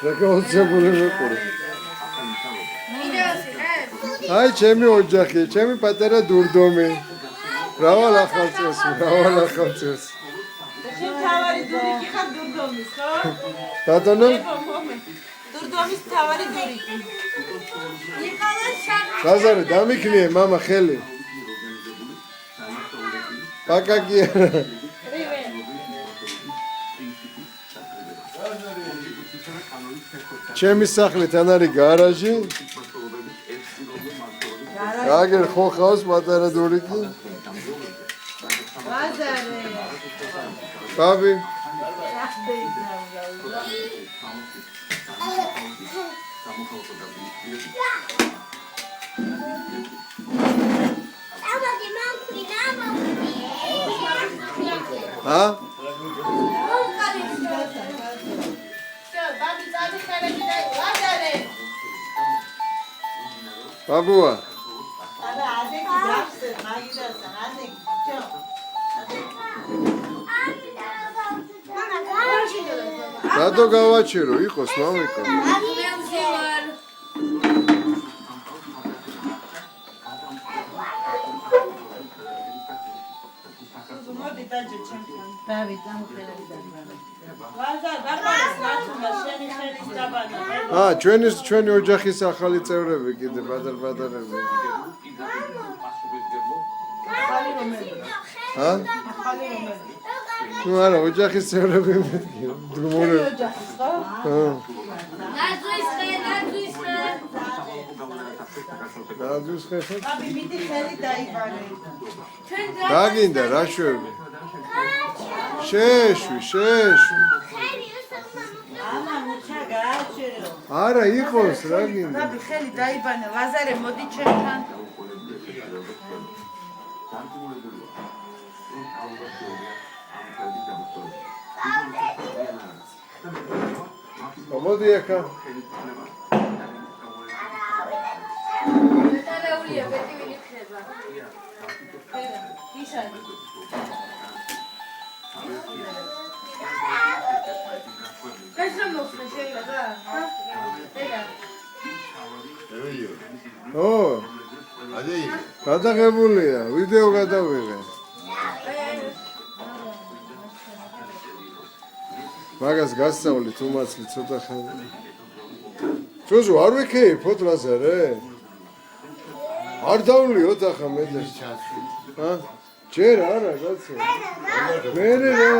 რეკაუცებული მეყური. აი, ჩემი ოჯახი, ჩემი პატარა დურდომი. მრავალ ახალწელს. შენ თავარი დურიკი ხარ დურდომის, ხო? ბატონო? დურდომის თავარი დურიკი. გაზარე, დამიქნიე, მამა ხელი. პაკაკია. ჩემი სახლიდან არის გარაჟი. აგერ ხო ხავს პატარა დურიკი? გაზარე. ბაბი. ა? ბაბუა. რატო გავაჩირო? იყოს მამიკა. მოდი დაჯე ჩემთან. დავით ამხელები დაბრუნდა. ჩვენი ოჯახის ახალი წევრები კიდე პატარ-პატარები. ახალი რომელი? ა? ახალი რომელი? ნუ არა, ოჯახის წევრები მეთქი. ჩვენი ოჯახის, ხო? ჰა. ნაძვის ხე. აბი მიდი ხელი დაიბარე. დაგინდა რა შვები? შეშვი. ამა მუჩა გააჩერო. არა, იყოს რა გინდა. აბი ხელი დაიბანე, ლაზარე მოდი ჩემთან. მოდი ახლა. დადაულია ბეტი ვინი ხდება. ისანი. გასამოსე შეიძლება? დედა. ო. გადაღებულია, ვიდეო გადავიღე. მაგას გასწავლი თუ მაცლი ცოტა ხანი. ძუძუ არ ვიქეიფოთ ლაზარე? არ დავლიოთ ახლა მე და ჰა? ჯერ არა კაცო. მერე რა?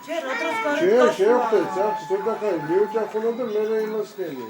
ჯერ ოთროს გარეთ ჯერ შევხვდეთ სახში ცოტა ხანი მივჭახუნა და მერე იმას ხელი.